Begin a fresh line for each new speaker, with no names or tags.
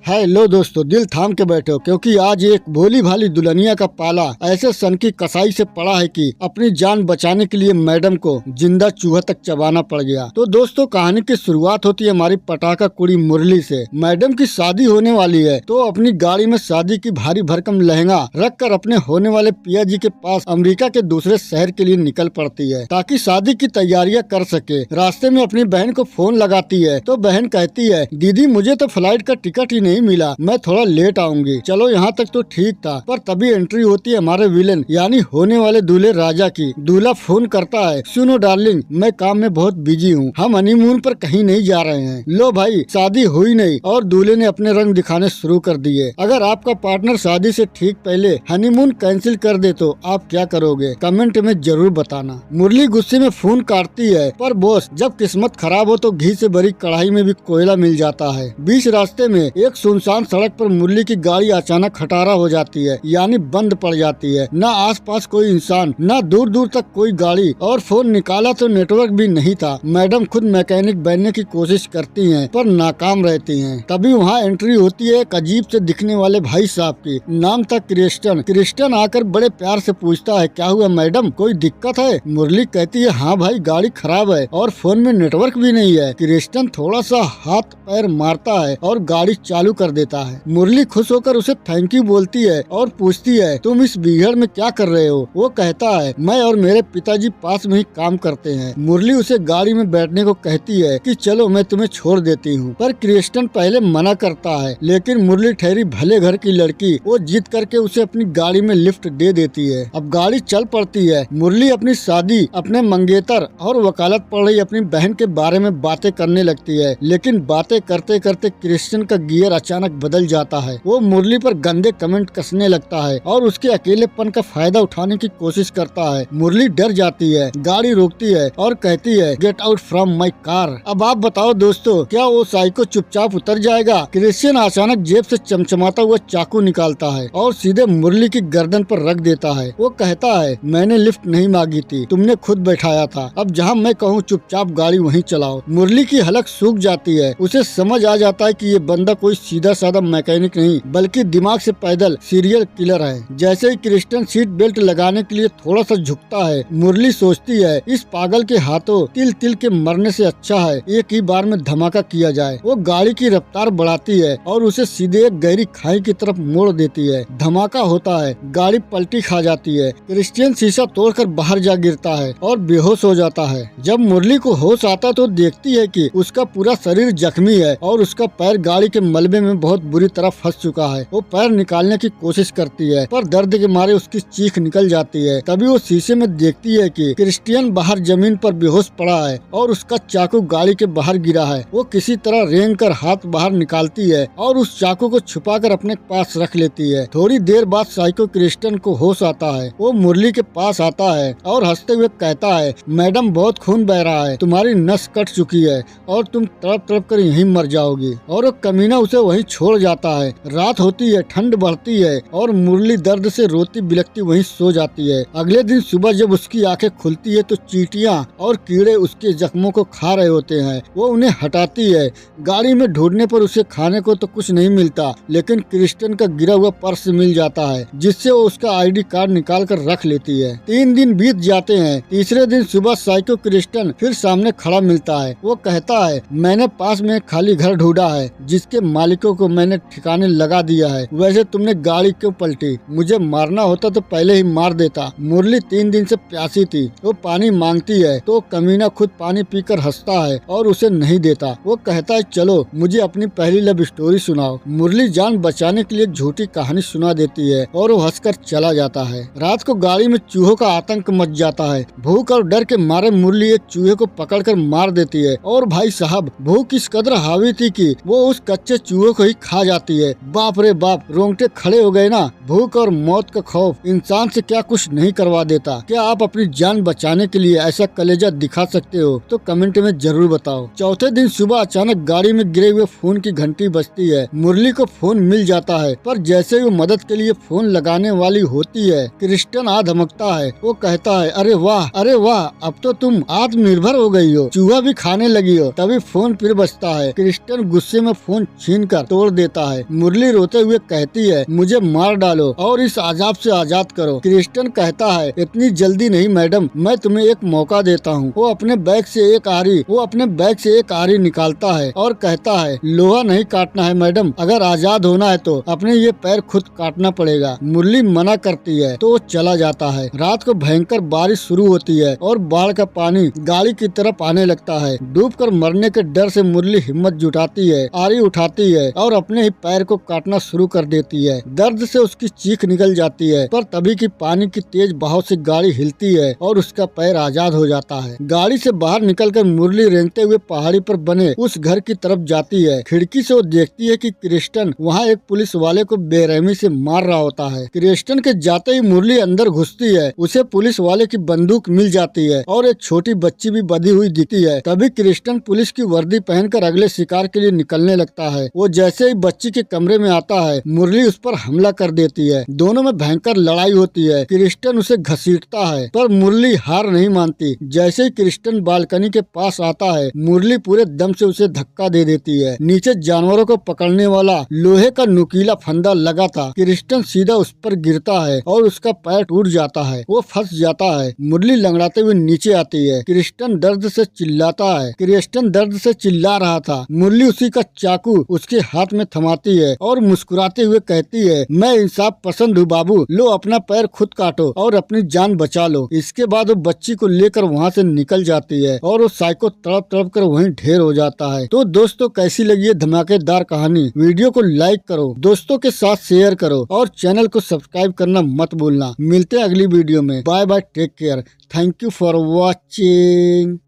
Hello दोस्तों, दिल थाम के बैठो क्योंकि आज एक भोली भाली दुल्हनिया का पाला ऐसे सन की कसाई से पड़ा है कि अपनी जान बचाने के लिए मैडम को जिंदा चूहा तक चबाना पड़ गया। तो दोस्तों, कहानी की शुरुआत होती है हमारी पटाखा कुड़ी मुरली से। मैडम की शादी होने वाली है तो अपनी गाड़ी में शादी की भारी भरकम लहंगा रख कर अपने होने वाले पिया जी के पास अमेरिका के दूसरे शहर के लिए निकल पड़ती है ताकि शादी की तैयारियां कर सके। रास्ते में अपनी बहन को फोन लगाती है तो बहन कहती है, दीदी मुझे तो फ्लाइट का टिकट ही नहीं मिला, मैं थोड़ा लेट आऊंगी। चलो यहाँ तक तो ठीक था, पर तभी एंट्री होती है हमारे विलेन यानी होने वाले दूल्हे राजा की। दूल्हा फोन करता है, सुनो डार्लिंग, मैं काम में बहुत बिजी हूँ, हम हनीमून पर कहीं नहीं जा रहे हैं। लो भाई, शादी हुई नहीं और दूल्हे ने अपने रंग दिखाने शुरू कर दिए। अगर आपका पार्टनर शादी से ठीक पहले हनीमून कैंसिल कर दे तो आप क्या करोगे? कमेंट में जरूर बताना। मुरली गुस्से में फोन काटती है, पर बॉस, जब किस्मत खराब हो तो घी से भरी कढ़ाई में भी कोयला मिल जाता है। बीच रास्ते में एक सुनसान सड़क पर मुरली की गाड़ी अचानक खटारा हो जाती है यानी बंद पड़ जाती है। न आसपास कोई इंसान, न दूर दूर तक कोई गाड़ी, और फोन निकाला तो नेटवर्क भी नहीं था। मैडम खुद मैकेनिक बनने की कोशिश करती हैं पर नाकाम रहती हैं। तभी वहाँ एंट्री होती है एक अजीब से दिखने वाले भाई साहब की। नाम था क्रिस्टन। क्रिस्टन आकर बड़े प्यार से पूछता है, क्या हुआ मैडम, कोई दिक्कत है? मुरली कहती है, हाँ भाई, गाड़ी खराब है और फोन में नेटवर्क भी नहीं है। क्रिस्टन थोड़ा सा हाथ पैर मारता है और गाड़ी चालू कर देता है। मुरली खुश होकर उसे थैंक यू बोलती है और पूछती है, तुम इस बीहड़ में क्या कर रहे हो? वो कहता है, मैं और मेरे पिताजी पास में ही काम करते हैं। मुरली उसे गाड़ी में बैठने को कहती है कि चलो मैं तुम्हें छोड़ देती हूँ, पर क्रिस्टन पहले मना करता है। लेकिन मुरली ठहरी भले घर की लड़की, वो जीत करके उसे अपनी गाड़ी में लिफ्ट दे देती है। अब गाड़ी चल पड़ती है। मुरली अपनी शादी, अपने मंगेतर और वकालत पढ़ रही अपनी बहन के बारे में बातें करने लगती है। लेकिन बातें करते करते क्रिस्टन का गियर अचानक बदल जाता है। वो मुरली पर गंदे कमेंट कसने लगता है और उसके अकेलेपन का फायदा उठाने की कोशिश करता है। मुरली डर जाती है, गाड़ी रोकती है और कहती है, get out from my car. अब आप बताओ दोस्तों, क्या वो साइको चुपचाप उतर जाएगा? क्रिस्टियन अचानक जेब से चमचमाता हुआ चाकू निकालता है और सीधे मुरली की गर्दन पर रख देता है। वो कहता है, मैंने लिफ्ट नहीं मांगी थी, तुमने खुद बैठाया था। अब जहाँ मैं कहूँ चुपचाप गाड़ी वहीं चलाओ। मुरली की हलक सूख जाती है। उसे समझ आ जाता है कि ये बंदा कोई सीधा साधा मैकेनिक नहीं बल्कि दिमाग से पैदल सीरियल किलर है। जैसे ही क्रिस्टन सीट बेल्ट लगाने के लिए थोड़ा सा झुकता है, मुरली सोचती है, इस पागल के हाथों तिल तिल के मरने से अच्छा है एक ही बार में धमाका किया जाए। वो गाड़ी की रफ्तार बढ़ाती है और उसे सीधे एक गहरी खाई की तरफ मोड़ देती है। धमाका होता है, गाड़ी पलटी खा जाती है। क्रिस्टियन शीशा तोड़कर बाहर जा गिरता है और बेहोश हो जाता है। जब मुरली को होश आता तो देखती है कि उसका पूरा शरीर जख्मी है और उसका पैर गाड़ी के मलबे में बहुत बुरी तरह फंस चुका है। वो पैर निकालने की कोशिश करती है पर दर्द के मारे उसकी चीख निकल जाती है। तभी वो शीशे में देखती है कि क्रिस्टियन बाहर जमीन पर बेहोश पड़ा है और उसका चाकू गाड़ी के बाहर गिरा है। वो किसी तरह रेंग कर हाथ बाहर निकालती है और उस चाकू को छुपाकर अपने पास रख लेती है। थोड़ी देर बाद साइको क्रिस्टियन को होश आता है। वो मुरली के पास आता है और हंसते हुए कहता है, मैडम बहुत खून बह रहा है, तुम्हारी नस कट चुकी है और तुम तड़प तड़प कर यहीं मर जाओगी। और वो कमीना उसे वहीं छोड़ जाता है। रात होती है, ठंड बढ़ती है और मुरली दर्द से रोती बिलखती वहीं सो जाती है। अगले दिन सुबह जब उसकी आंखें खुलती है तो चींटियां और कीड़े उसके जख्मों को खा रहे होते हैं। वो उन्हें हटाती है। गाड़ी में ढूंढने पर उसे खाने को तो कुछ नहीं मिलता, लेकिन क्रिस्टन का गिरा हुआ पर्स मिल जाता है जिससे वो उसका आईडी कार्ड निकाल कर रख लेती है। 3 दिन बीत जाते हैं। तीसरे दिन सुबह साइको क्रिस्टन फिर सामने खड़ा मिलता है। वो कहता है, मैंने पास में खाली घर ढूंढा है जिसके मालिकों को मैंने ठिकाने लगा दिया है। वैसे तुमने गाड़ी क्यों पलटी? मुझे मारना होता तो पहले ही मार देता। मुरली 3 दिन से प्यासी थी। वो पानी मांगती है तो कमीना खुद पानी पीकर हंसता है और उसे नहीं देता। वो कहता है, चलो मुझे अपनी पहली लव स्टोरी सुनाओ। मुरली जान बचाने के लिए झूठी कहानी सुना देती है और वो हंसकर चला जाता है। रात को गाड़ी में चूहों का आतंक मच जाता है। भूख और डर के मारे मुरली एक चूहे को पकड़कर मार देती है और भाई साहब, भूख इस कदर हावी थी कि वो उस कच्चे चूहे को ही खा जाती है। बाप रे बाप, रोंगटे खड़े हो गए ना। भूख और मौत का खौफ इंसान से क्या कुछ नहीं करवा देता। क्या आप अपनी जान बचाने के लिए ऐसा कलेजा दिखा सकते हो? तो कमेंट में जरूर बताओ। चौथे दिन सुबह अचानक गाड़ी में गिरे हुए फोन की घंटी बजती है। मुरली को फोन मिल जाता है पर जैसे ही वो मदद के लिए फोन लगाने वाली होती है, क्रिस्टन आ धमकता है। वो कहता है, अरे वाह, अब तो तुम आत्मनिर्भर हो गई हो, चूहा भी खाने लगी हो। तभी फोन फिर बजता है। क्रिस्टन गुस्से में फोन छीन छीनकर तोड़ देता है। मुरली रोते हुए कहती है, मुझे मार डालो और इस अजाब से आजाद करो। क्रिस्टन कहता है, इतनी जल्दी नहीं मैडम, मैं तुम्हें एक मौका देता हूँ। वो अपने बैग से एक आरी निकालता है और कहता है, लोहा नहीं काटना है मैडम, अगर आजाद होना है तो अपने ये पैर खुद काटना पड़ेगा। मुरली मना करती है तो वो चला जाता है। रात को भयंकर बारिश शुरू होती है और बाढ़ का पानी गाड़ी की तरफ आने लगता है। डूबकर मरने के डर से मुरली हिम्मत जुटाती है, आरी उठाती है और अपने ही पैर को काटना शुरू कर देती है। दर्द से उसकी चीख निकल जाती है, पर तभी की पानी की तेज बहाव से गाड़ी हिलती है और उसका पैर आजाद हो जाता है। गाड़ी से बाहर निकलकर मुरली रेंगते हुए पहाड़ी पर बने उस घर की तरफ जाती है। खिड़की से वो देखती है कि क्रिस्टन वहाँ एक पुलिस वाले को बेरहमी से मार रहा होता है। क्रिस्टन के जाते ही मुरली अंदर घुसती है। उसे पुलिस वाले की बंदूक मिल जाती है और एक छोटी बच्ची भी बंधी हुई दिखती है। तभी क्रिस्टन पुलिस की वर्दी पहनकर अगले शिकार के लिए निकलने लगता है। वो जैसे ही बच्ची के कमरे में आता है, मुरली उस पर हमला कर देती है। दोनों में भयंकर लड़ाई होती है। क्रिस्टन उसे घसीटता है पर मुरली हार नहीं मानती। जैसे ही क्रिस्टन बालकनी के पास आता है, मुरली पूरे दम से उसे धक्का दे देती है। नीचे जानवरों को पकड़ने वाला लोहे का नुकीला फंदा लगा था। क्रिस्टन सीधा उस पर गिरता है और उसका पैर टूट जाता है। वो फंस जाता है। मुरली लंगड़ाते हुए नीचे आती है। क्रिस्टन दर्द से चिल्ला रहा था। मुरली उसी का चाकू उसके हाथ में थमाती है और मुस्कुराते हुए कहती है, मैं इंसाफ पसंद हूँ बाबू, लो अपना पैर खुद काटो और अपनी जान बचा लो। इसके बाद वो बच्ची को लेकर वहाँ से निकल जाती है और वो साइको तड़प तड़प कर वहीं ढेर हो जाता है। तो दोस्तों, कैसी लगी ये धमाकेदार कहानी? वीडियो को लाइक करो, दोस्तों के साथ शेयर करो और चैनल को सब्सक्राइब करना मत भूलना। मिलते हैं अगली वीडियो में। Bye bye, take care, thank you for watching.